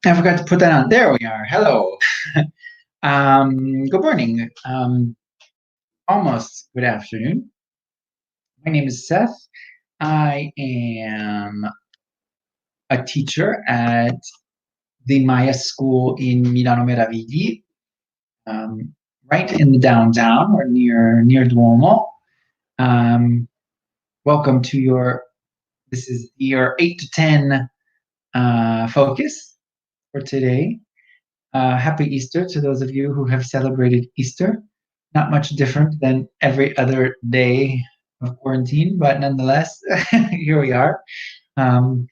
I forgot to put that on. There we are. Hello. Good morning. Almost good afternoon. My name is Seth. I am a teacher at the Maya School in Milano Meravigli, right in the downtown or near Duomo. Um, Welcome to this is your 8 to 10 focus for today. Happy Easter to those of you who have celebrated Easter. Not much different than every other day of quarantine, but nonetheless, here we are. You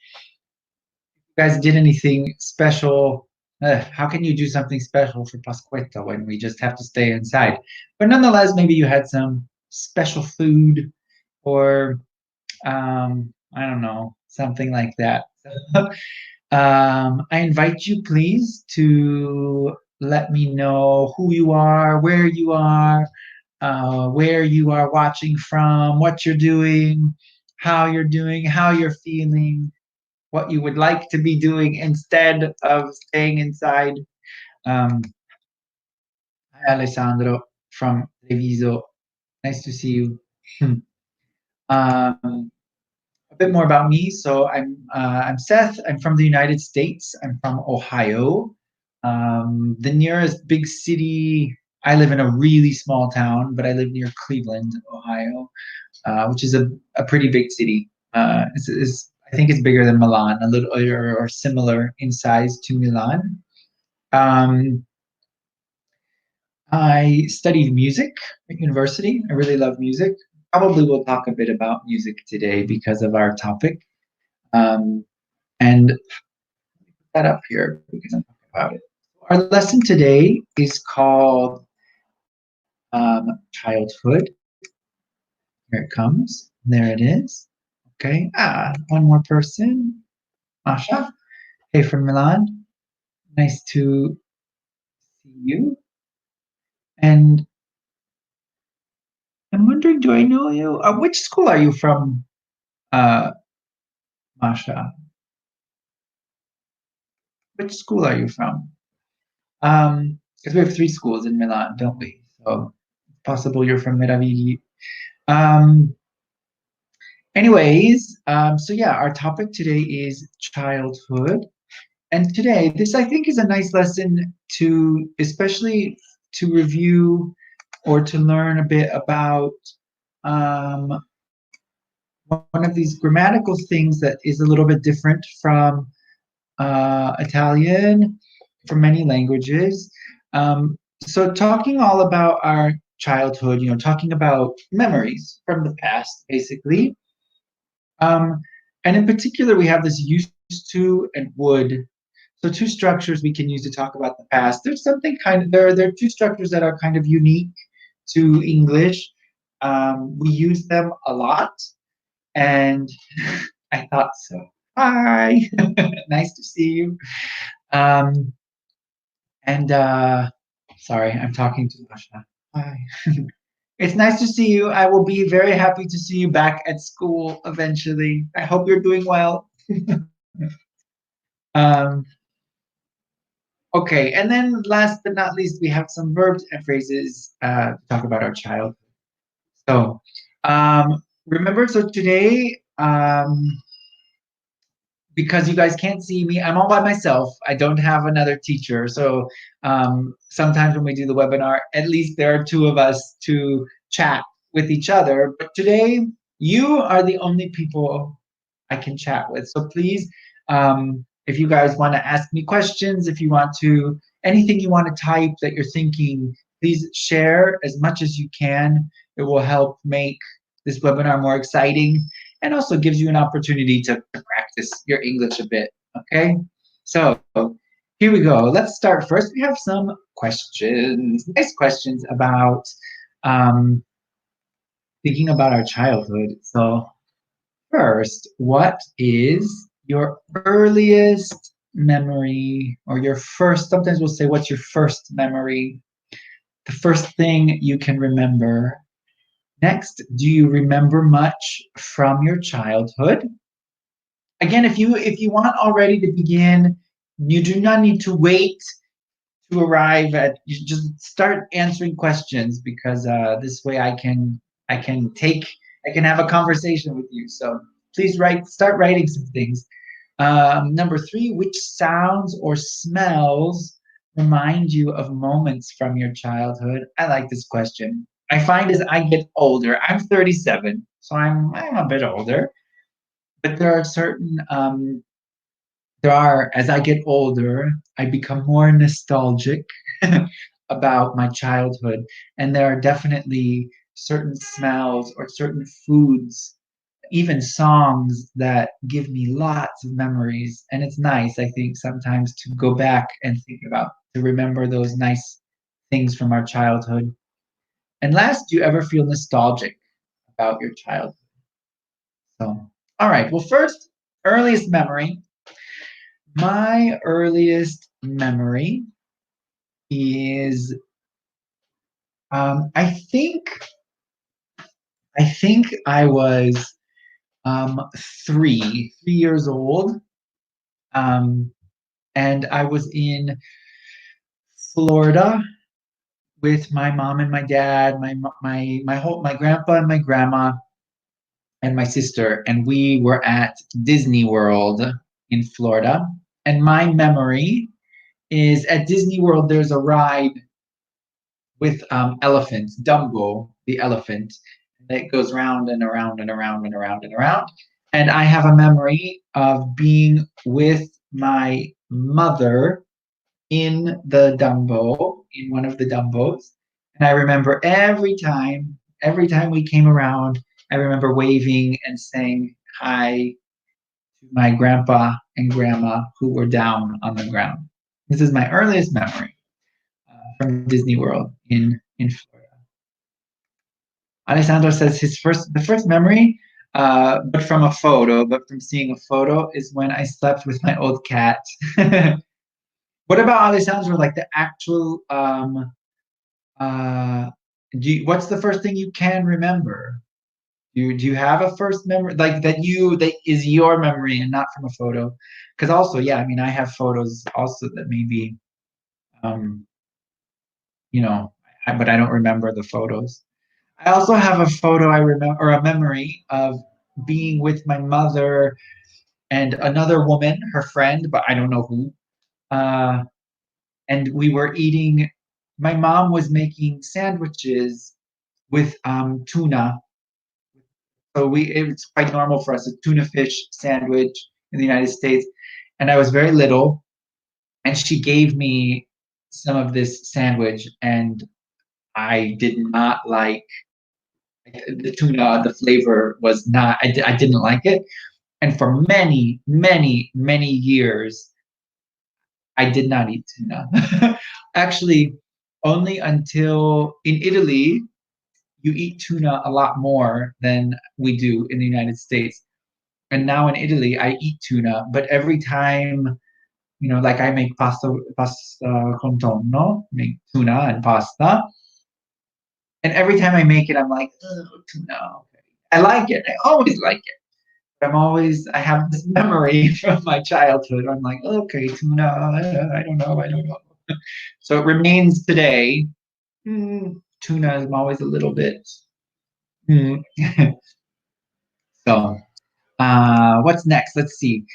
guys did anything special? How can you do something special for Pasquetta when we just have to stay inside? But nonetheless, maybe you had some special food or I don't know, something like that. I invite you, please, to let me know who you are, where you are watching from, what you're doing, how you're feeling, what you would like to be doing instead of staying inside. Hi, Alessandro from Treviso. Nice to see you. um, a bit more about me. So I'm Seth. I'm from the United States. I'm from Ohio. The nearest big city. I live in a really small town, but I live near Cleveland, Ohio, which is a pretty big city. I think it's bigger than Milan, a little or similar in size to Milan. Um, I studied music at university. I really love music. Probably we'll talk a bit about music today because of our topic. Um, and put that up here because I'm talking about it. Our lesson today is called Childhood. Here it comes. There it is. Okay. One more person. Masha. Hey, from Milan. Nice to see you. And I'm wondering, do I know you? Which school are you from, uh, Masha? Which school are you from? Because we have three schools in Milan, don't we? So it's possible you're from Meravigli. Um, so yeah, our topic today is childhood. And today, this I think is a nice lesson to, especially to review or to learn a bit about um, one of these grammatical things that is a little bit different from Italian, from many languages. So talking all about our childhood, talking about memories from the past, basically. Um, and in particular, we have this used to and would. So two structures we can use to talk about the past. There's something kind of there are two structures that are kind of unique to English. We use them a lot, and I thought so. Hi, nice to see you. Um, and sorry, I'm talking to Masha. Hi. It's nice to see you. I will be very happy to see you back at school eventually. I hope you're doing well. um, okay, and then last but not least, we have some verbs and phrases to talk about our child. So remember, so today, because you guys can't see me, I'm all by myself. I don't have another teacher. So sometimes when we do the webinar, at least there are two of us to chat with each other. But today, you are the only people I can chat with. So please, if you guys want to ask me questions, if you want to, anything you want to type that you're thinking, please share as much as you can. It will help make this webinar more exciting and also gives you an opportunity to practice your English a bit, okay? So here we go. Let's start first. We have some questions, nice questions about thinking about our childhood. So first, what is your earliest memory or your first, sometimes we'll say, what's your first memory? The first thing you can remember. Next, do you remember much from your childhood? Again, if you want already to begin, You do not need to wait to arrive at. You just start answering questions because this way I can take I can have a conversation with you. So please start writing some things. Number three, which sounds or smells remind you of moments from your childhood? I like this question. I find as I get older, I'm 37, so I'm a bit older, but there are, as I get older, I become more nostalgic about my childhood, and there are definitely certain smells or certain foods, even songs that give me lots of memories. And it's nice, I think, sometimes to go back and think about, to remember those nice things from our childhood. And last, do you ever feel nostalgic about your childhood? So, all right. Well, first, earliest memory. My earliest memory is, I think, I was um, 3 years old, um, and I was in Florida with my mom and my dad, my grandpa and my grandma, and my sister, and we were at Disney World in Florida. And my memory is at Disney World. There's a ride with elephants, Dumbo, the elephant, that goes round and around and around and around and around. And I have a memory of being with my mother in the Dumbo, in one of the Dumbos. And I remember every time we came around, I remember waving and saying hi to my grandpa and grandma who were down on the ground. This is my earliest memory from Disney World in Florida. Alessandro says the first memory, but from a photo, but from seeing a photo, is when I slept with my old cat. What about Alessandro? Like the actual, uh, what's the first thing you can remember? Do you have a first memory like that is your memory and not from a photo? Because also, yeah, I mean, I have photos also that maybe, um, you know, but I don't remember the photos. I also have a photo I remember or a memory of being with my mother and another woman, her friend, but I don't know who. Uh, and we were eating. My mom was making sandwiches with tuna. So it's quite normal for us a tuna fish sandwich in the United States. And I was very little, and she gave me some of this sandwich, and I did not like the tuna. The flavor was not. I didn't like it, and for many, many, many years, I did not eat tuna. Actually, only until in Italy, you eat tuna a lot more than we do in the United States. And now in Italy, I eat tuna, but every time, like I make pasta con tonno, make tuna and pasta, and every time I make it, I'm like, oh, tuna. Okay. I like it. I always like it. I have this memory from my childhood. I'm like, okay, tuna, I don't know, I don't know. So it remains today. Tuna is always a little bit. Mm. So, what's next? Let's see.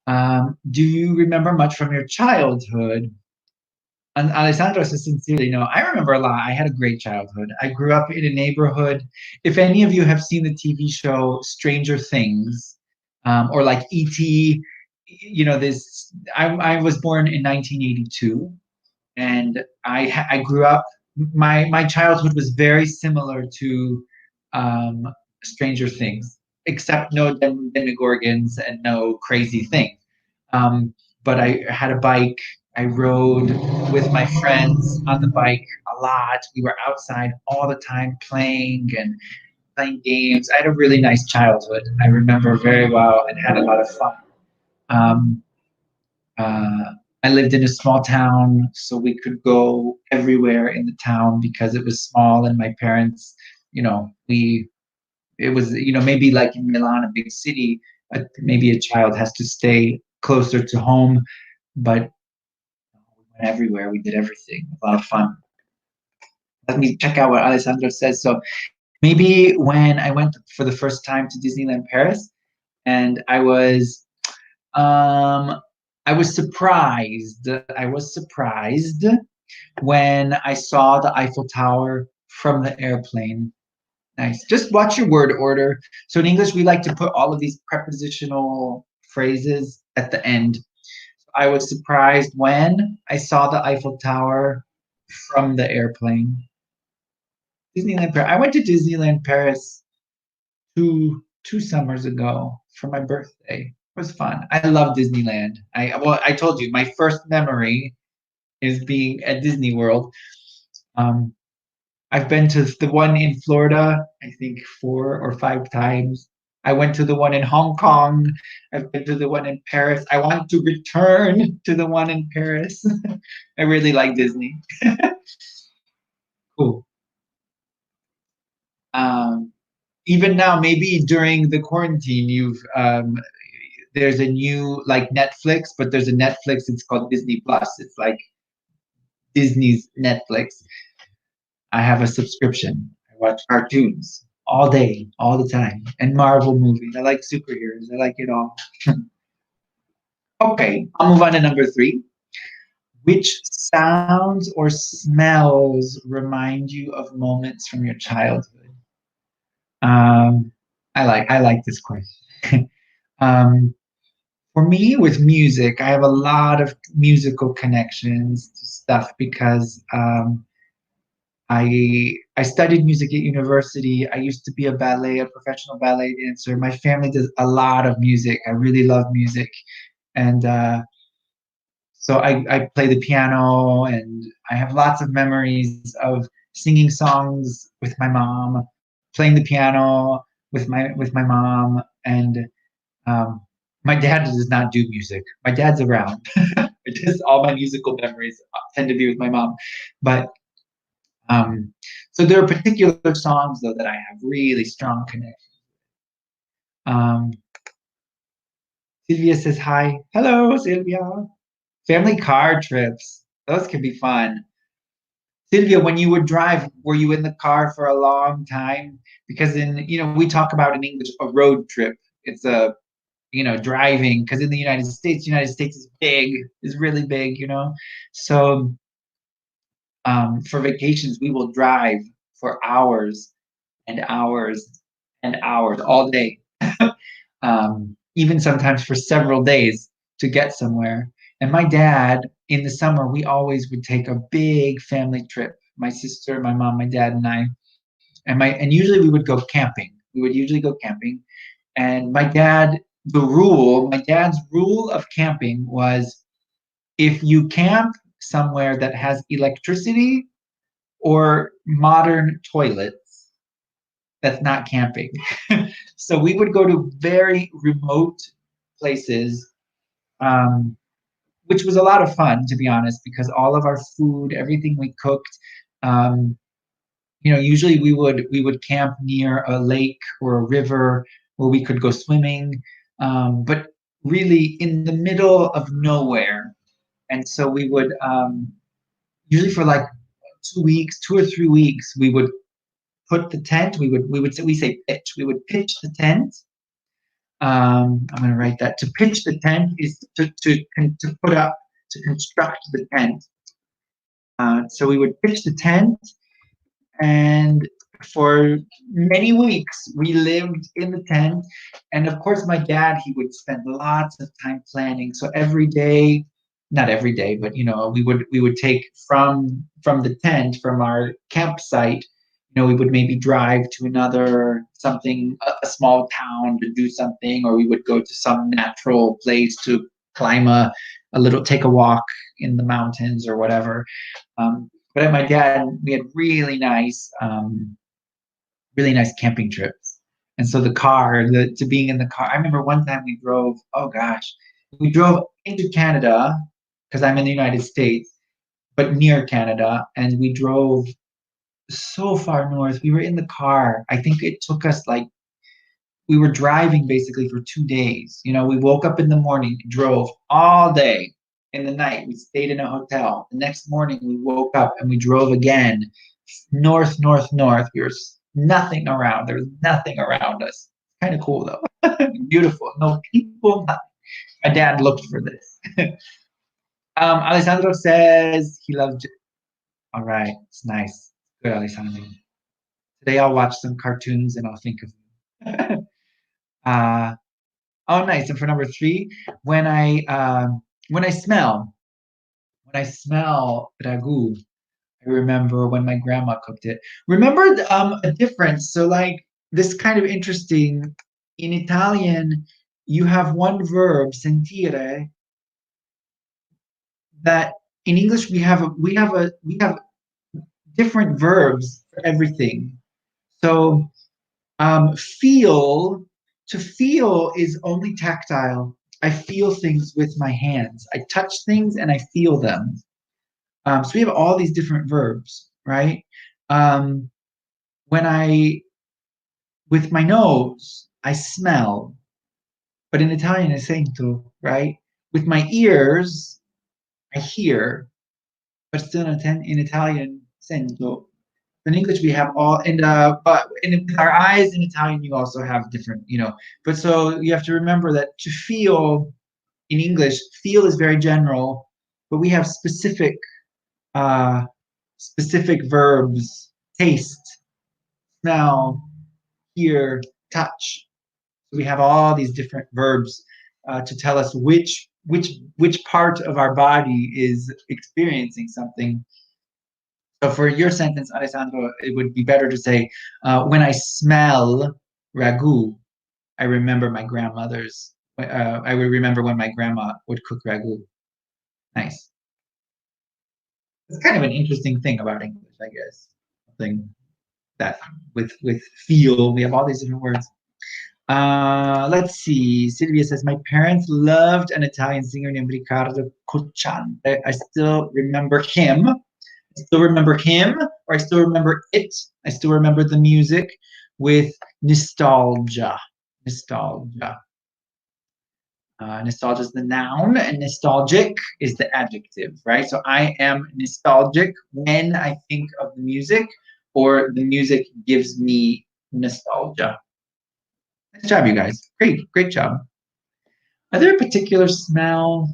Do you remember much from your childhood? And Alessandro says sincerely, no, I remember a lot. I had a great childhood. I grew up in a neighborhood. If any of you have seen the TV show Stranger Things, or like E.T., this I was born in 1982, and I grew up. My childhood was very similar to um, Stranger Things, except no demigorgons and no crazy things. Um, but I had a bike. I rode with my friends on the bike a lot. We were outside all the time playing games. I had a really nice childhood. I remember very well and had a lot of fun. Um, uh, I lived in a small town, so we could go everywhere in the town because it was small, and my parents, we it was, maybe like in Milan, a big city, maybe a child has to stay closer to home. but we went everywhere. We did everything. A lot of fun. Let me check out what Alessandro says. So maybe when I went for the first time to Disneyland Paris, and um I was surprised. I was surprised when I saw the Eiffel Tower from the airplane. Nice. Just watch your word order. So in English, we like to put all of these prepositional phrases at the end. I was surprised when I saw the Eiffel Tower from the airplane. Disneyland Paris. I went to Disneyland Paris two summers ago for my birthday. It was fun. I love Disneyland. I told you my first memory is being at Disney World. Um, I've been to the one in Florida, I think 4 or 5 times. I went to the one in Hong Kong. I've been to the one in Paris. I want to return to the one in Paris. I really like Disney. Cool. Um, Even now, maybe during the quarantine, you've there's a new like Netflix, but there's a Netflix. It's called Disney Plus. It's like Disney's Netflix. I have a subscription. I watch cartoons all day, all the time, and Marvel movies. I like superheroes. I like it all. Okay, I'll move on to number three. Which sounds or smells remind you of moments from your childhood? Um, I like this question. um, for me, with music, I have a lot of musical connections to stuff because I studied music at university. I used to be a professional ballet dancer. My family does a lot of music. I really love music, and so I play the piano, and I have lots of memories of singing songs with my mom, playing the piano with my mom, and um, my dad does not do music. My dad's around. Just all my musical memories tend to be with my mom, but um, so there are particular songs though that I have really strong connection. Um, Sylvia says hi. Hello, Sylvia. Family car trips. Those can be fun. Sylvia, when you would drive, were you in the car for a long time? Because we talk about in English a road trip. It's driving. Because in the United States is big, is really big. So for vacations, we will drive for hours and hours and hours all day, even sometimes for several days to get somewhere. And my dad, in the summer, we always would take a big family trip. My sister, my mom, my dad, and I, and usually we would go camping. We would usually go camping, and my dad's rule of camping was if you camp somewhere that has electricity or modern toilets, that's not camping. So we would go to very remote places, um, which was a lot of fun, to be honest, because all of our food, everything we cooked, um, usually we would camp near a lake or a river where we could go swimming, but really in the middle of nowhere. And so we would usually for like 2 weeks, 2 or 3 weeks, we would put the tent. We say pitch. We would pitch the tent. I'm going to write that. To pitch the tent is to put up, to construct the tent. So we would pitch the tent, and for many weeks we lived in the tent. And of course, my dad, he would spend lots of time planning. So every day, not every day, but we would take from the tent, from our campsite. We would maybe drive to another something, a small town to do something, or we would go to some natural place to climb take a walk in the mountains or whatever. But at my dad, we had really nice camping trips. And so to being in the car, I remember one time we drove, oh gosh, we drove into Canada because I'm in the United States, but near Canada. And we drove so far north. We were in the car. I think it took us we were driving basically for 2 days. We woke up in the morning, drove all day, in the night. We stayed in a hotel. The next morning, we woke up and we drove again, north, north, north. Nothing around. There was nothing around us. Kind of cool though. Beautiful. No people. Nothing. My dad looked for this. Alessandro says he loves. All right, it's nice. Good, Alessandro. Today I'll watch some cartoons and I'll think of you. uh, oh, nice. And for number three, when I when I smell when I smell ragu, I remember when my grandma cooked it. Remember a difference. So like this kind of interesting. In Italian, you have one verb, sentire, that in English we have different verbs for everything. So feel, to feel is only tactile. I feel things with my hands. I touch things and I feel them. So we have all these different verbs, right? Um, when I, with my nose, I smell, but in Italian, I sento, right? With my ears, I hear, but still in Italian, sento. In English, we have all, but with our eyes in Italian, you also have different, But so you have to remember that to feel in English, feel is very general, but we have uh, specific verbs: taste, smell, hear, touch. So we have all these different verbs to tell us which part of our body is experiencing something. So for your sentence, Alessandro, it would be better to say, when I smell ragu, I remember my grandmother's. I would remember when my grandma would cook ragu. Nice. It's kind of an interesting thing about English, I guess. Something that with feel, we have all these different words. Let's see. Sylvia says, my parents loved an Italian singer named Riccardo Cocciante. I still remember him. I still remember him, or I still remember it. I still remember the music with nostalgia. Nostalgia. Nostalgia is the noun, and nostalgic is the adjective, right? So I am nostalgic when I think of the music, or the music gives me nostalgia. Nice job, you guys. Great, great job. Are there a particular smell?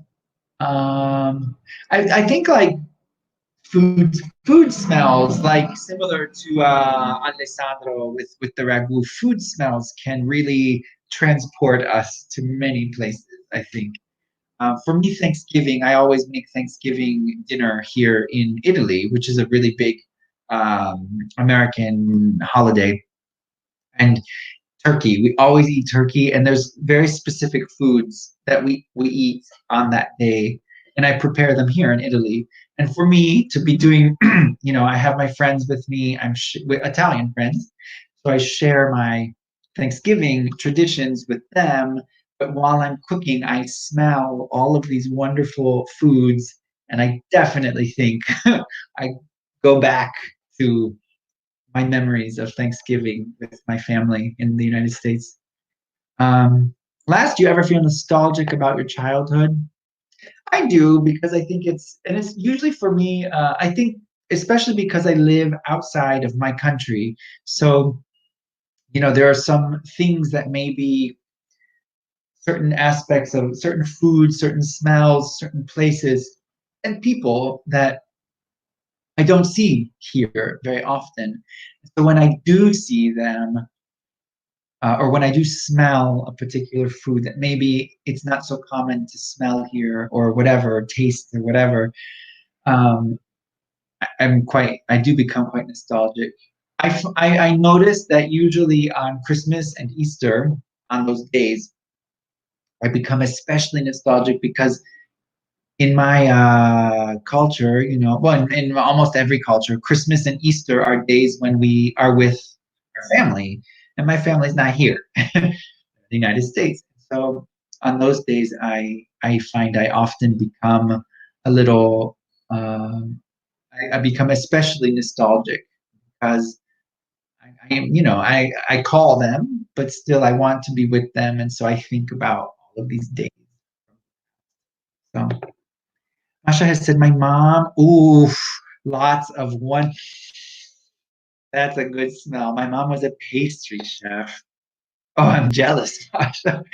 I think like food smells, like similar to Alessandro with the ragu. Food smells can really transport us to many places, I think. For me, Thanksgiving, I always make Thanksgiving dinner here in Italy, which is a really big American holiday. And turkey, we always eat turkey, and there's very specific foods that we eat on that day, and I prepare them here in Italy. And for me to be doing, I have my friends with me. With Italian friends, so I share my Thanksgiving traditions with them. But while I'm cooking, I smell all of these wonderful foods, and I definitely think I go back to my memories of Thanksgiving with my family in the United States. Um, Last, do you ever feel nostalgic about your childhood? I do, because I think it's usually for me, I think, especially because I live outside of my country. So, there are some things that maybe certain aspects of certain foods, certain smells, certain places, and people that I don't see here very often. So when I do see them, or when I do smell a particular food that maybe it's not so common to smell here, or whatever, or taste or whatever, um, I do become quite nostalgic. I notice that usually on Christmas and Easter, on those days, I become especially nostalgic because in my culture, well, in almost every culture, Christmas and Easter are days when we are with our family, and my family's not here in the United States. So on those days, I find I often become a little, I become especially nostalgic because I am, I call them, but still I want to be with them, and so I think about all of these days. So. Masha has said, my mom, oof, lots of one. That's a good smell. My mom was a pastry chef. Oh, I'm jealous, Masha.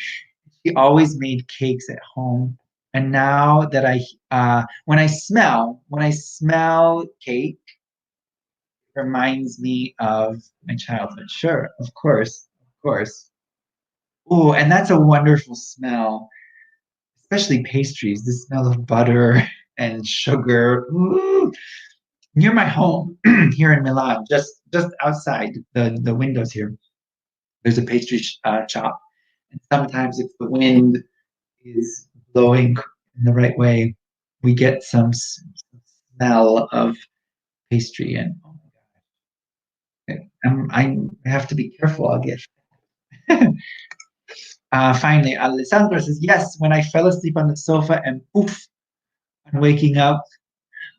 She always made cakes at home. And now that when I smell cake, it reminds me of my childhood. Sure, of course, of course. Oh, and that's a wonderful smell, especially pastries. The smell of butter and sugar. Ooh. Near my home here in Milan, just outside the windows here, there's a pastry shop. And sometimes if the wind is blowing in the right way, we get some smell of pastry. And oh my God, I have to be careful. I'll get. Finally, Alessandro says, yes, when I fell asleep on the sofa and poof, I'm waking up.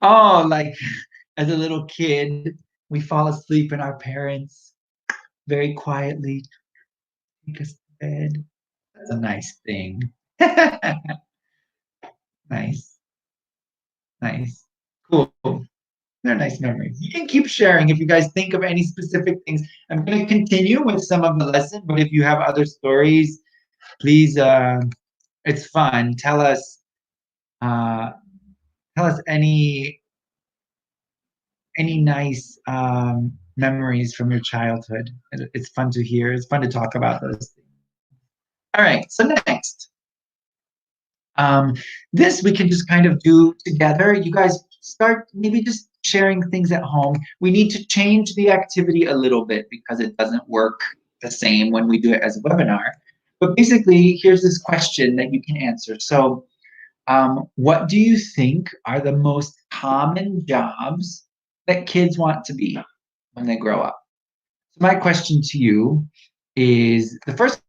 Oh, like as a little kid, we fall asleep and our parents very quietly take us to bed. That's a nice thing. Nice, nice, cool. They're nice memories. You can keep sharing if you guys think of any specific things. I'm going to continue with some of the lesson, but if you have other stories, please, it's fun. Uh, tell us any nice memories from your childhood. It's fun to hear. It's fun to talk about those things. All right. So next, Um, this we can just kind of do together. You guys start maybe just sharing things at home. We need to change the activity a little bit because it doesn't work the same when we do it as a webinar. But basically, here's this question that you can answer. So, what do you think are the most common jobs that kids want to be when they grow up? So my question to you is the first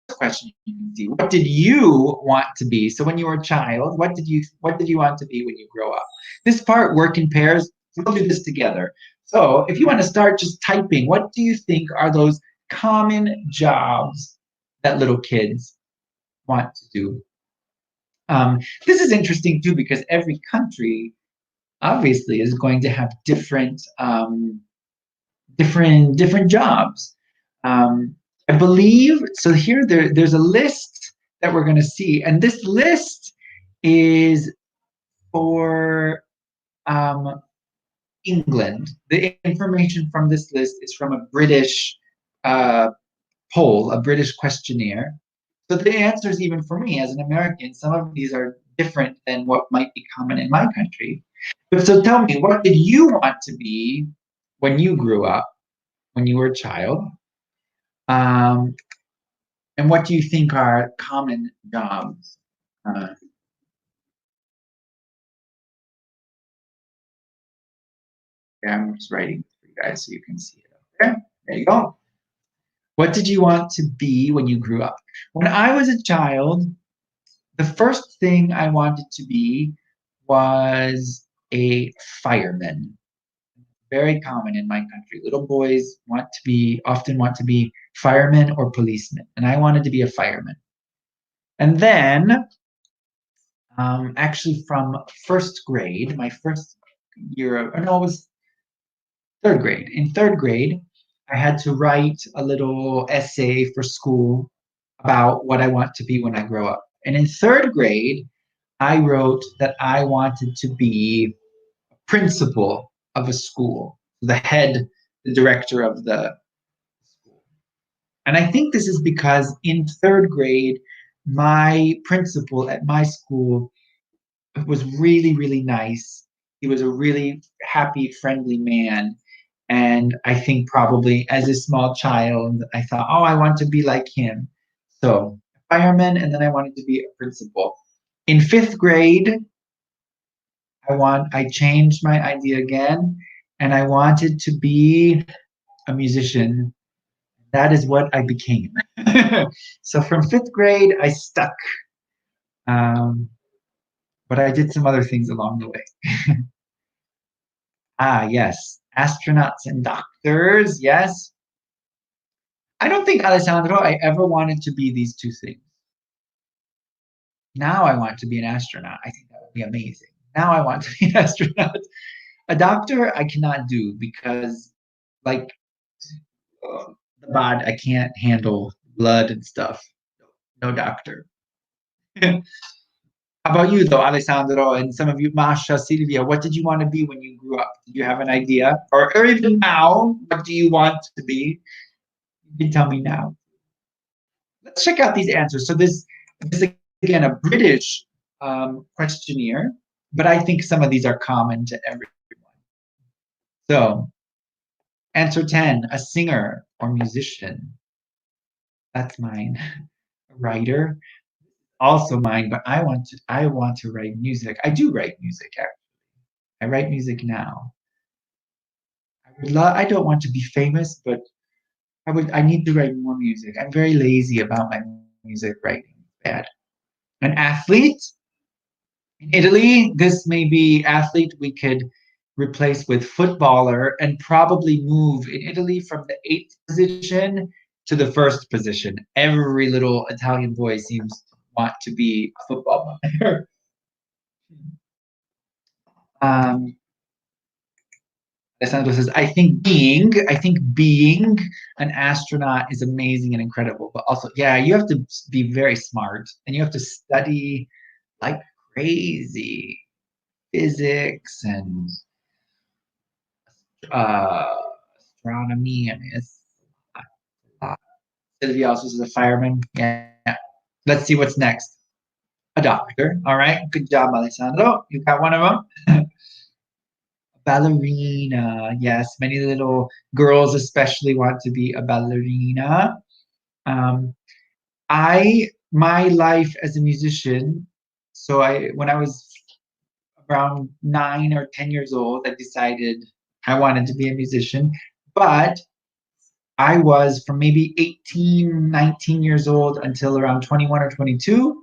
question you can see. What did you want to be? So when you were a child, what did you want to be when you grow up? This part, work in pairs, we'll do this together. So if you want to start just typing, what do you think are those common jobs that little kids want to do? This is interesting too because every country obviously is going to have different jobs. I believe so. Here, there's a list that we're going to see, and this list is for um, England. The information from this list is from a British uh, poll, a British questionnaire. So the answers, even for me as an American, some of these are different than what might be common in my country. But so tell me, what did you want to be when you grew up, when you were a child? Um, and what do you think are common jobs? Uh, yeah, I'm just writing for you guys so you can see it. Okay, there you go. What did you want to be when you grew up? When I was a child, the first thing I wanted to be was a fireman. Very common in my country. Little boys often want to be firemen or policemen, and I wanted to be a fireman. And then actually from first grade, my first year of, no, it was third grade. In third grade, I had to write a little essay for school about what I want to be when I grow up. And in third grade, I wrote that I wanted to be principal of a school, the director of the school. And I think this is because in third grade, my principal at my school was really, really nice. He was a really happy, friendly man. And I think probably as a small child, I thought, oh, I want to be like him. So, fireman, and then I wanted to be a principal. In fifth grade, I changed my idea again, and I wanted to be a musician. That is what I became. So from fifth grade, I stuck. Um, but I did some other things along the way. Yes, astronauts and doctors. Yes. I don't think, Alessandro, I ever wanted to be these two things. Now I want to be an astronaut. I think that would be amazing. now I want to be an astronaut. A doctor I cannot do because, like, the body, I can't handle blood and stuff. No doctor. How about you, though, Alessandro, and some of you, Masha, Silvia? What did you want to be when you grew up? Did you have an idea, or even now? What do you want to be? You can tell me now. Let's check out these answers. So this is again a British questionnaire, but I think some of these are common to everyone. So, answer 10, a singer or musician. That's mine. A writer, also mine, but I want to write music. I do write music actually. I write music now. I don't want to be famous, but I need to write more music. I'm very lazy about my music writing. Bad. An athlete, in Italy, this may be athlete we could replace with footballer and probably move in Italy from the eighth position to the first position. Every little Italian boy seems to want to be a football player. um, Alessandro says, I think being an astronaut is amazing and incredible, but also, yeah, you have to be very smart and you have to study like crazy physics and uh, astronomy, and it's a lot. Sylvia also is a fireman. Yeah. Let's see what's next. A doctor. All right. Good job, Alessandro. You got one of them. Ballerina. Yes, many little girls especially want to be a ballerina. Um, my life as a musician. So when I was around 9 or 10 years old, I decided I wanted to be a musician, but I was from maybe 18, 19 years old until around 21 or 22.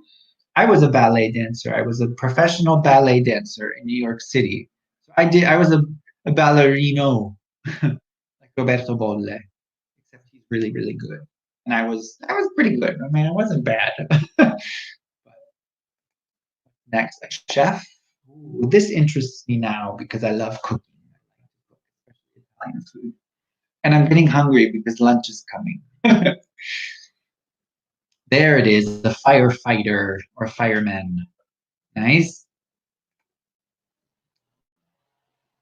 I was a ballet dancer. I was a professional ballet dancer in New York City. So I was a ballerino, like Roberto Bolle, except he's really, really good. And I was pretty good. I mean, I wasn't bad. Next, a chef. Ooh, this interests me now because I love cooking, especially Italian food. And I'm getting hungry because lunch is coming. There it is, the firefighter or fireman. Nice.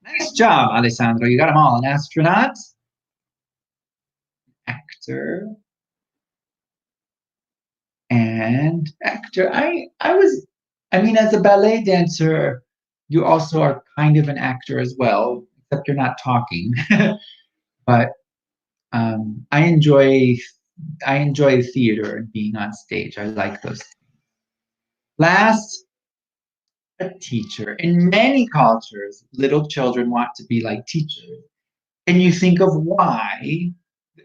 Nice job, Alessandro. You got them all. An astronaut, actor, and actor. I mean, as a ballet dancer, you also are kind of an actor as well, except you're not talking. But um, I enjoy I enjoy theater and being on stage. I like those. Last, a teacher. In many cultures, little children want to be like teachers. And you think of why.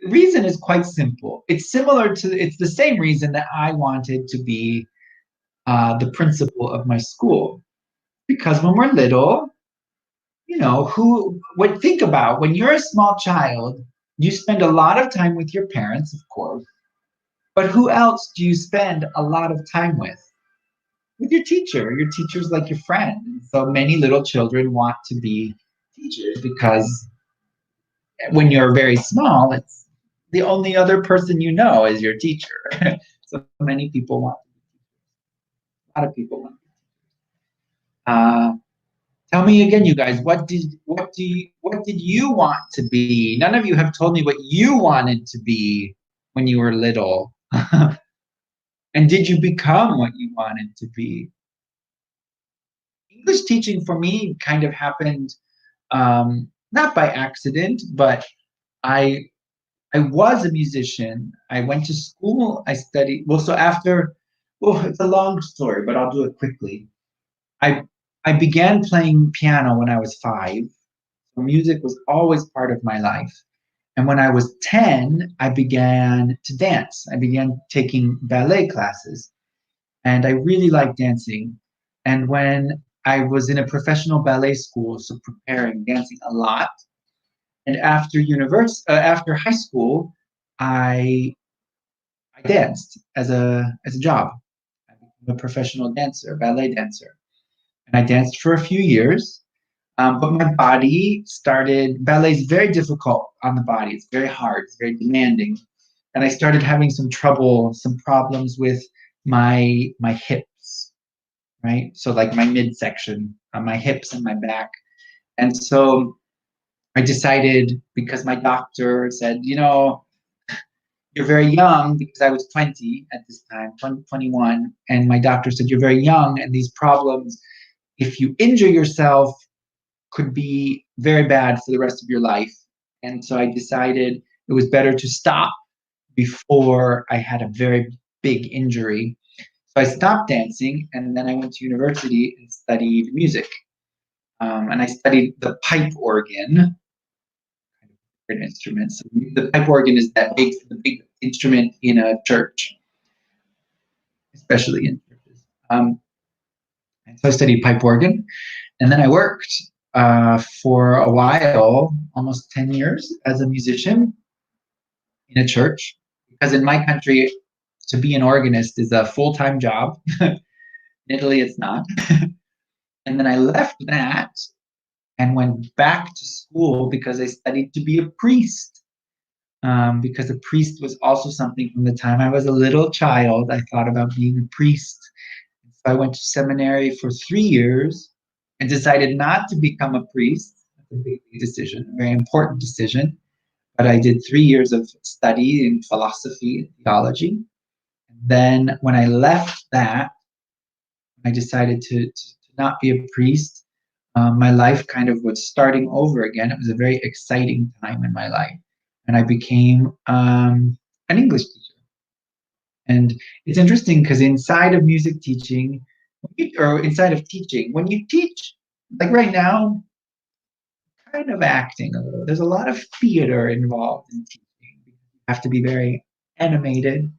The reason is quite simple. It's the same reason that I wanted to be the principal of my school. Because when we're little, think about when you're a small child, you spend a lot of time with your parents, of course, but who else do you spend a lot of time with? With your teacher. Your teacher's like your friend. And so many little children want to be teachers because when you're very small, it's the only other person you know is your teacher. So many people want, a lot of people want. Uh, Tell me again, you guys, what did you want to be? None of you have told me what you wanted to be when you were little. And did you become what you wanted to be? English teaching for me kind of happened not by accident, but I I was a musician. I went to school. I studied. Well, it's a long story, but I'll do it quickly. I I began playing piano when I was 5. So music was always part of my life. And when I was 10, I began to dance. I began taking ballet classes, and I really liked dancing. And when I was in a professional ballet school, so preparing dancing a lot, and after high school, I I danced as a job. I became a professional dancer, ballet dancer. and I danced for a few years. But my body started, ballet is very difficult on the body. It's very hard, it's very demanding. And I started having some trouble, some problems with my hips, right? So like my midsection, my hips and my back. And so I decided, because my doctor said, you're very young, because I was 20 at this time, 21. And my doctor said, you're very young, and these problems, if you injure yourself, could be very bad for the rest of your life. And so I decided it was better to stop before I had a very big injury. So I stopped dancing, and then I went to university and studied music. And I studied the pipe organ, different instruments. The pipe organ is the big instrument in a church, especially in churches. And so I studied pipe organ, and then I worked for a while, almost 10 years, as a musician in a church. Because in my country, to be an organist is a full-time job. In Italy, it's not. And then I left that and went back to school because I studied to be a priest. Because a priest was also something from the time I was a little child. I thought about being a priest. So I went to seminary for 3 years and decided not to become a priest. That's a big decision, a very important decision. But I did 3 years of study in philosophy and theology. Then when I left that, I decided to not be a priest. My life kind of was starting over again. It was a very exciting time in my life. And I became an English teacher. And it's interesting because inside of music teaching, or inside of teaching, when you teach, like right now, kind of acting a little. There's a lot of theater involved in teaching. You have to be very animated.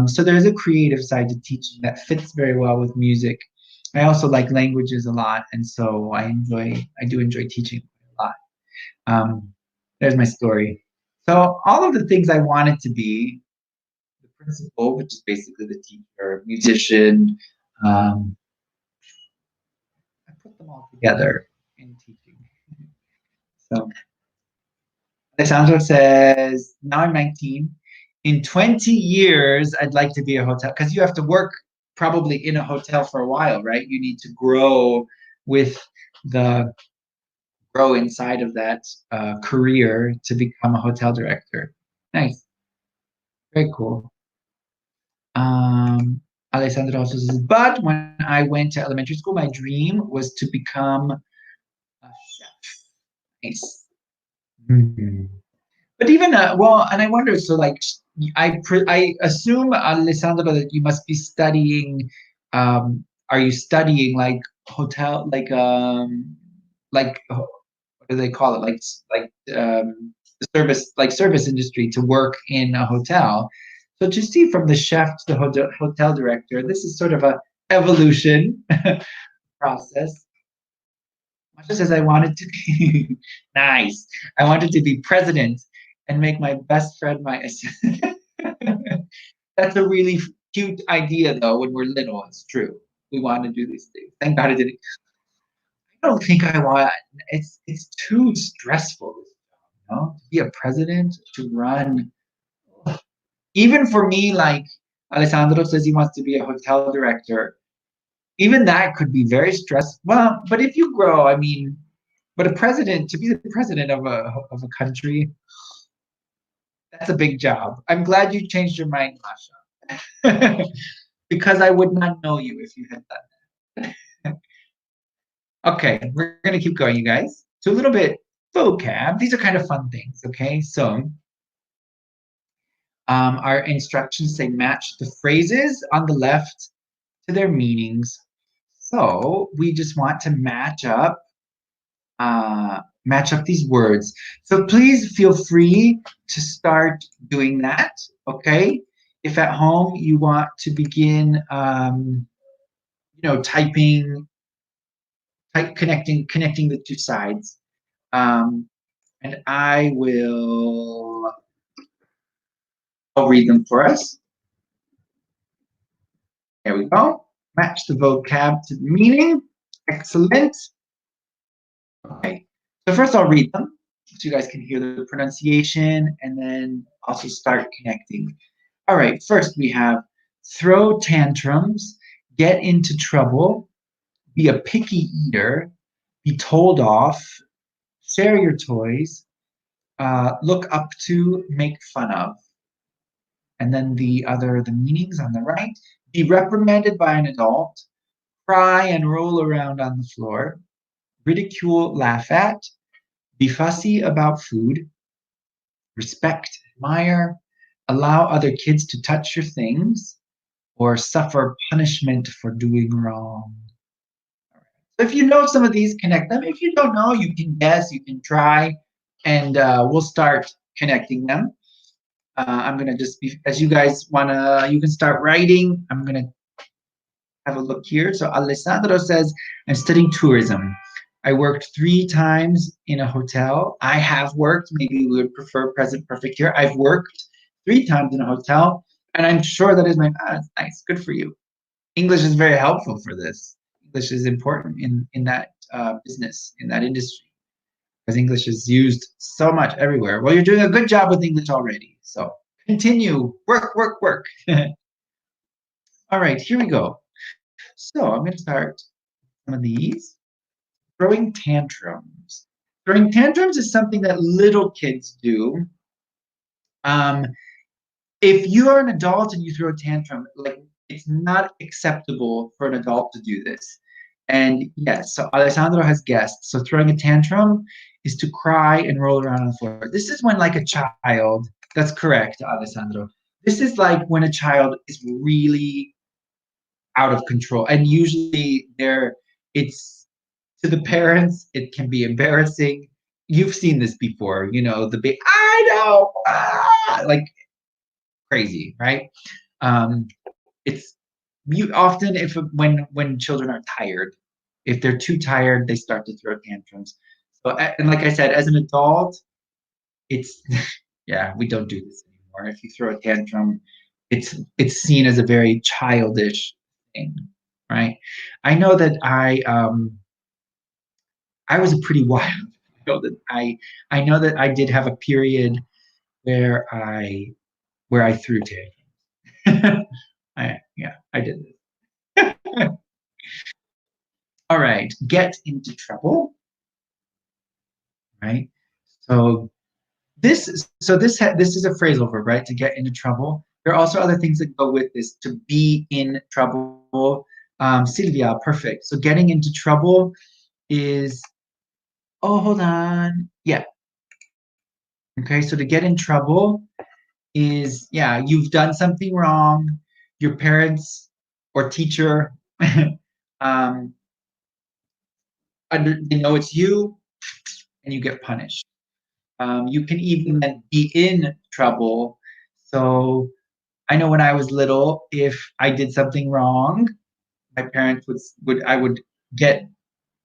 So there's a creative side to teaching that fits very well with music. I also like languages a lot, and so I do enjoy teaching a lot. There's my story. So all of the things I wanted to be, the principal, which is basically the teacher, musician, um, I put them all together in teaching. So Alessandro says, now I'm 19. In 20 years, I'd like to be a hotel, because you have to work probably in a hotel for a while, right? You need to grow with the grow inside of that career to become a hotel director. Nice. Very cool. Alessandro also says, but when I went to elementary school, my dream was to become a chef. Nice. Mhm. But even well, and I wonder. So, like, I assume, Alessandro, that you must be studying. Are you studying like hotel, what do they call it? The service industry to work in a hotel. So to see from the chef to the hotel director, this is sort of a evolution process. Much as I wanted to be nice, I wanted to be president and make my best friend my assistant. That's a really cute idea, though. When we're little, it's true. We want to do these things. Thank God I didn't. I don't think I want. It's too stressful. To be a president, to run. Even for me, like Alessandro says, he wants to be a hotel director. Even that could be very stressful. Well, but if you grow, I mean, but a president, to be the president of a country, that's a big job. I'm glad you changed your mind, Masha, because I would not know you if you had done that. Okay, we're gonna keep going, you guys. So a little bit vocab. These are kind of fun things. Okay, so our instructions say match the phrases on the left to their meanings. So we just want to match up these words. So please feel free to start doing that. Okay. If at home you want to begin, connecting the two sides, and I'll read them for us. There we go. Match the vocab to the meaning. Excellent. Okay. So first I'll read them so you guys can hear the pronunciation and then also start connecting. All right. First we have throw tantrums, get into trouble, be a picky eater, be told off, share your toys, look up to, make fun of. And then the meanings on the right, be reprimanded by an adult, cry and roll around on the floor, ridicule, laugh at, be fussy about food, respect, admire, allow other kids to touch your things, or suffer punishment for doing wrong. So if you know some of these, connect them. If you don't know, you can guess, you can try, and we'll start connecting them. I'm gonna just be, as you guys wanna, you can start writing. I'm gonna have a look here. So Alessandro says, I'm studying tourism. I worked 3 times in a hotel. I have worked, maybe we would prefer present perfect here. I've worked 3 times in a hotel, and I'm sure that is my, that's nice, good for you. English is very helpful for this. English is important in that business, in that industry, because English is used so much everywhere. Well, you're doing a good job with English already. So continue, work, work, work. All right, here we go. So I'm going to start some of these. Throwing tantrums. Throwing tantrums is something that little kids do. Um, if you are an adult and you throw a tantrum, like it's not acceptable for an adult to do this. And yes, so Alessandro has guessed. So throwing a tantrum is to cry and roll around on the floor. This is when like a child, that's correct, Alessandro. This is like when a child is really out of control. And usually it's to the parents, it can be embarrassing. You've seen this before, you know, the big, I know, like crazy, right? Um, it's you often if when children are tired, if they're too tired, they start to throw tantrums. So and like I said, as an adult, it's yeah, we don't do this anymore. If you throw a tantrum, it's seen as a very childish thing, right? I know that I was a pretty wild child. I know that I did have a period where I threw tantrums. Yeah, I did this. All right, get into trouble, right? So this is a phrasal verb, right? To get into trouble. There are also other things that go with this. To be in trouble. Sylvia, perfect. So getting into trouble is, oh, hold on. Yeah. Okay, so to get in trouble is, yeah, you've done something wrong. Your parents or teacher um, they know it's you, and you get punished. You can even then be in trouble. So I know when I was little, if I did something wrong, my parents would I would get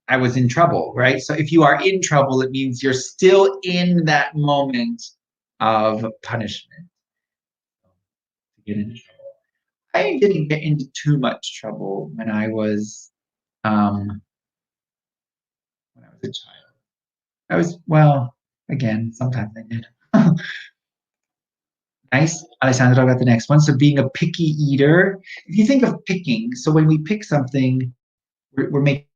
I was in trouble, right? So if you are in trouble, it means you're still in that moment of punishment. To get into trouble. I didn't get into too much trouble um, when I was a child. I was well, again, sometimes I did. Nice. Alessandro got the next one. So being a picky eater. If you think of picking, so when we pick something, we're making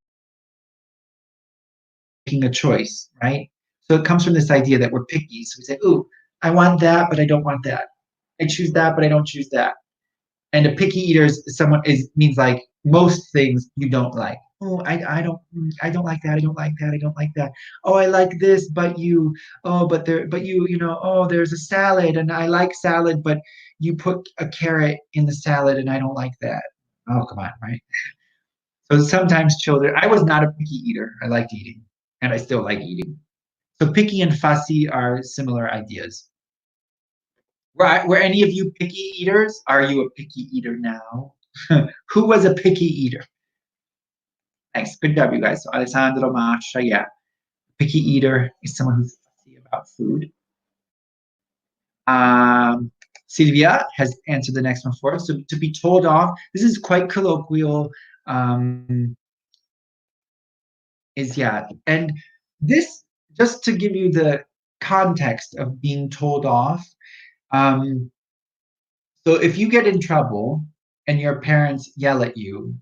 a choice, right? So it comes from this idea that we're picky. So we say, "Ooh, I want that, but I don't want that. I choose that, but I don't choose that." And a picky eater is someone is means like most things you don't like. Oh, I don't like that. I don't like that. I don't like that. Oh, I like this, but you oh, but you know, oh, there's a salad and I like salad, but you put a carrot in the salad and I don't like that. Oh, come on, right? So sometimes children, I was not a picky eater. I liked eating and I still like eating. So picky and fussy are similar ideas. Were any of you picky eaters? Are you a picky eater now? Who was a picky eater? Nice. Good job, you guys. So Alessandro, Masha, yeah. Picky eater is someone who's fussy about food. Um, Silvia has answered the next one for us. So to be told off, this is quite colloquial. Um, is yeah. And this, just to give you the context of being told off, um, so if you get in trouble and your parents yell at you,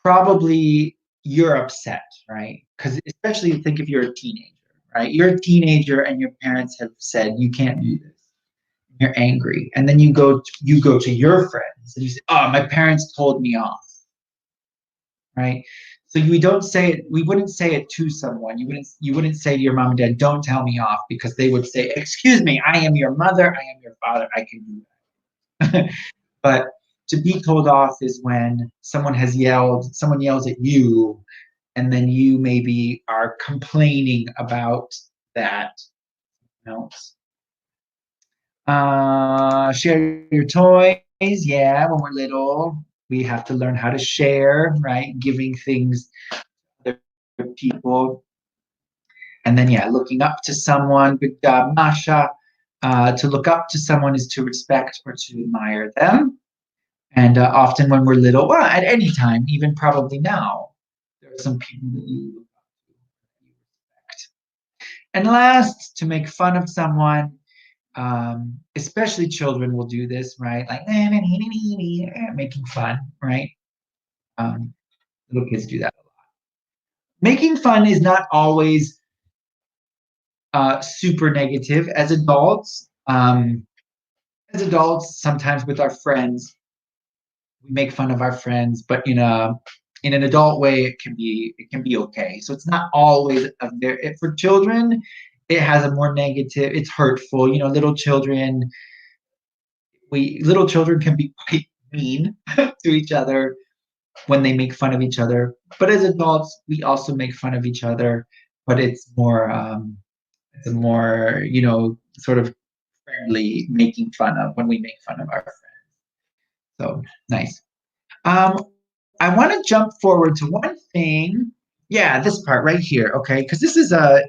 probably you're upset, right? Because especially think if you're a teenager, right? You're a teenager and your parents have said you can't do this. You're angry, and then you go to your friends and you say, "Oh, my parents told me off," right? So we don't say it. We wouldn't say it to someone. You wouldn't say to your mom and dad, "Don't tell me off," because they would say, "Excuse me, I am your mother. I am your father. I can do that." But to be told off is when someone yells at you, and then you maybe are complaining about that. Else. Share your toys. Yeah, when we're little, we have to learn how to share, right? Giving things to other people. And then, yeah, looking up to someone. Good job, Masha. To look up to someone is to respect or to admire them. And often when we're little, well, at any time, even probably now, there are some people that you look up to, that you respect. And last, to make fun of someone, especially children will do this, right? Like making fun, right? Um, Little kids do that a lot. Making fun is not always super negative. As adults, sometimes with our friends, we make fun of our friends, but in an adult way, it can be okay. So it's not always for children. It has a more negative. It's hurtful. Little children can be quite mean to each other when they make fun of each other. But as adults, we also make fun of each other, but it's more sort of friendly making fun of when we make fun of our friends. So nice. I want to jump forward to one thing. Yeah, this part right here, okay? Because this is a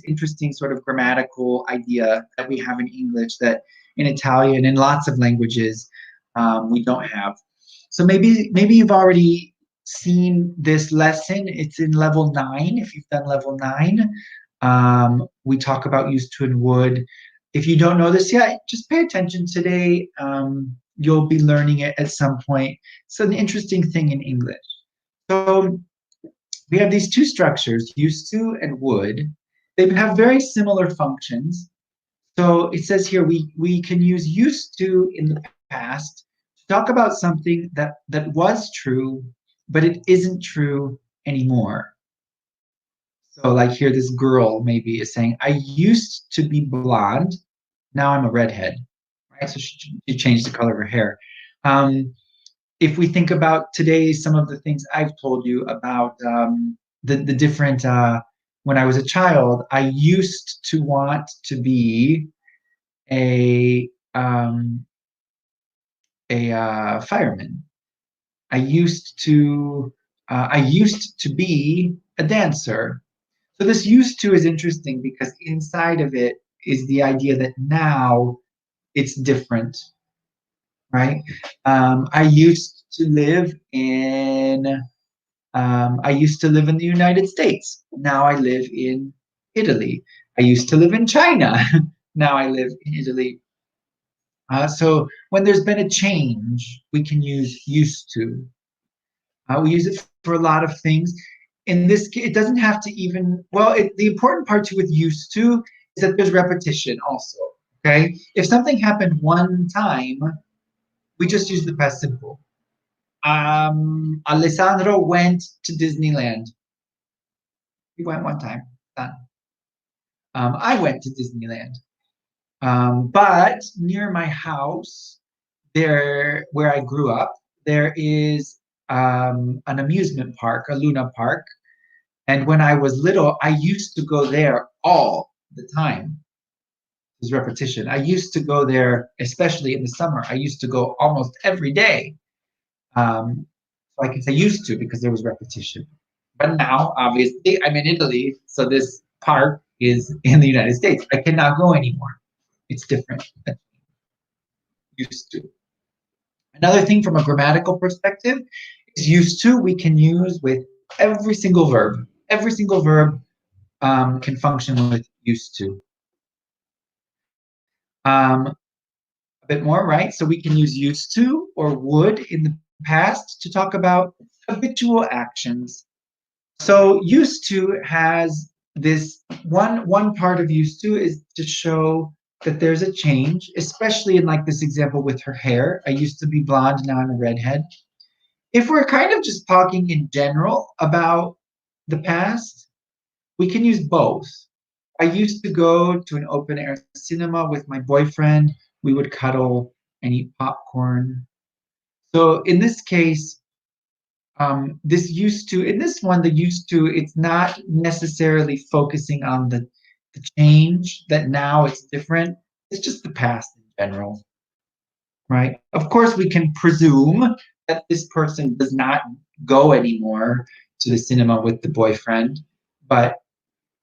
interesting sort of grammatical idea that we have in English that in Italian and lots of languages we don't have. So maybe you've already seen this lesson. It's in level 9. If you've done level 9, we talk about used to and would. If you don't know this yet, just pay attention today. You'll be learning it at some point. It's an interesting thing in English. So we have these two structures, used to and would. They have very similar functions. So it says here we can use used to in the past to talk about something that was true, but it isn't true anymore. So like here, this girl maybe is saying, I used to be blonde, now I'm a redhead, right? So she changed the color of her hair. If we think about today, some of the things I've told you about the different, when I was a child, I used to want to be a um, a fireman. I used to be a dancer. So this used to is interesting because inside of it is the idea that now it's different, right? I used to live in the United States. Now I live in Italy. I used to live in China. Now I live in Italy. So when there's been a change, we can use used to. We use it for a lot of things. In this, it doesn't have to even, well, the important part too with used to is that there's repetition also. Okay? If something happened one time, we just use the past simple. Alessandro went to Disneyland. He went one time. Done. I went to Disneyland. But near my house, where I grew up, there is an amusement park, a Luna Park. And when I was little, I used to go there all the time. There's repetition. I used to go there, especially in the summer. I used to go almost every day. So I can say used to because there was repetition. But now, obviously, I'm in Italy, so this park is in the United States. I cannot go anymore. It's different than used to. Another thing from a grammatical perspective is used to we can use with every single verb. every single verb can function with used to. A bit more, right? So we can use used to or would in the past to talk about habitual actions. So used to has this one part of used to is to show that there's a change, especially in like this example with her hair. I used to be blonde, now I'm a redhead. If we're kind of just talking in general about the past, we can use both. I used to go to an open air cinema with my boyfriend. We would cuddle and eat popcorn. So in this case, this used to, in this one, the used to, it's not necessarily focusing on the change that now it's different. It's just the past in general, right? Of course, we can presume that this person does not go anymore to the cinema with the boyfriend, but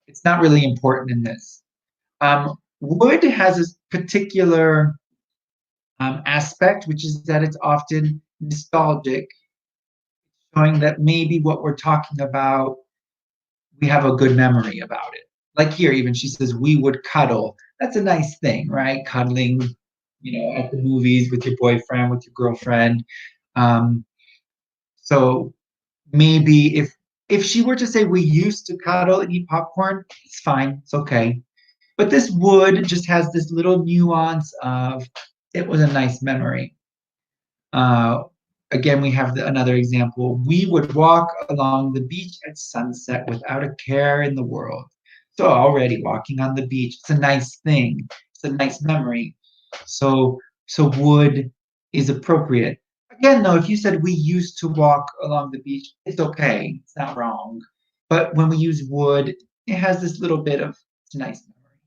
it's not really important in this. Wood has a particular aspect, which is that it's often nostalgic, showing that maybe what we're talking about, we have a good memory about it. Like here, even she says, we would cuddle. That's a nice thing, right? Cuddling, at the movies with your boyfriend, with your girlfriend. Um, so maybe if she were to say we used to cuddle and eat popcorn, it's fine, it's okay. But this would just has this little nuance of it was a nice memory. Uh, Again, we have another example. We would walk along the beach at sunset without a care in the world. So already walking on the beach, it's a nice thing. It's a nice memory. So so would is appropriate. Again, though, if you said we used to walk along the beach, it's okay. It's not wrong. But when we use would, it has this little bit of it's a nice memory,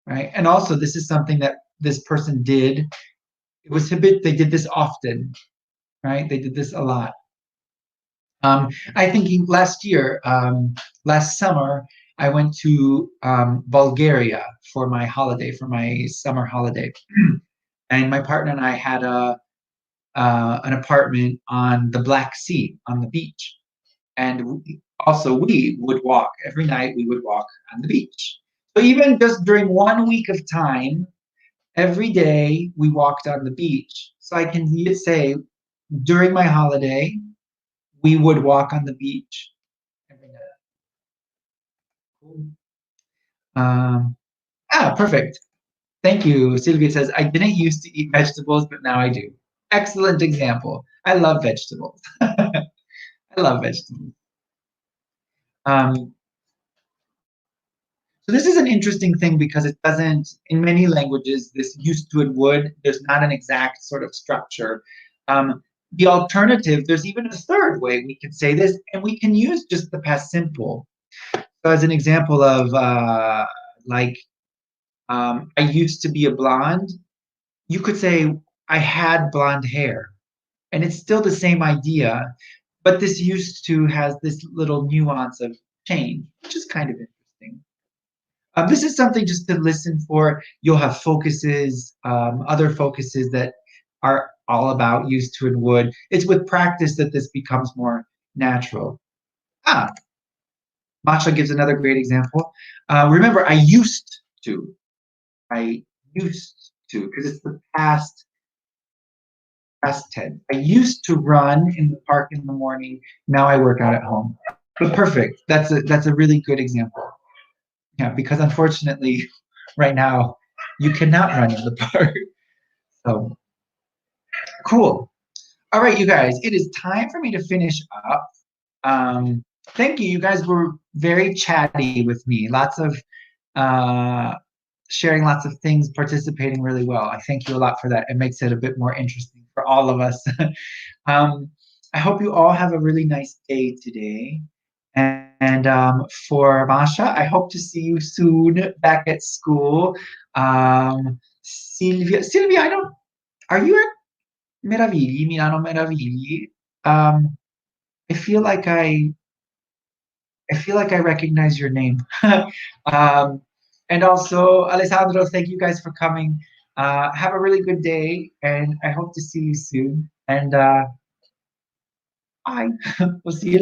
right? And also, this is something that this person did. It was habit. They did this often, right? They did this a lot. I think last summer, I went to Bulgaria for my holiday, for my summer holiday, and my partner and I had an apartment on the Black Sea, on the beach, and also we would walk every night. We would walk on the beach. So even just during 1 week of time, every day we walked on the beach. So I can say during my holiday, we would walk on the beach every night. Um, Perfect. Thank you. Sylvia says, I didn't used to eat vegetables, but now I do. Excellent example. I love vegetables. I love vegetables. Um, so this is an interesting thing because it doesn't, in many languages, this used to and would, there's not an exact sort of structure. The alternative, there's even a third way we can say this, and we can use just the past simple. So as an example of like, I used to be a blonde, you could say, I had blonde hair. And it's still the same idea, but this used to has this little nuance of change, which is kind of interesting. This is something just to listen for. You'll have focuses, other focuses that are all about used to and would. It's with practice that this becomes more natural. Ah, Masha gives another great example. Remember, I used to. I used to, because it's the past tense. I used to run in the park in the morning. Now I work out at home. But perfect. That's a really good example. Yeah, because unfortunately, right now, you cannot run in the park. So cool. All right, you guys, it is time for me to finish up. Thank you. You guys were very chatty with me. Lots of uh, sharing lots of things, participating really well. I thank you a lot for that. It makes it a bit more interesting for all of us. um, I hope you all have a really nice day today. And for Masha, I hope to see you soon back at school. Sylvia, are you at Meravigli, Milano Meravigli? Um, I feel like I recognize your name. um, and also, Alessandro, thank you guys for coming. Have a really good day, and I hope to see you soon. And bye. We'll see you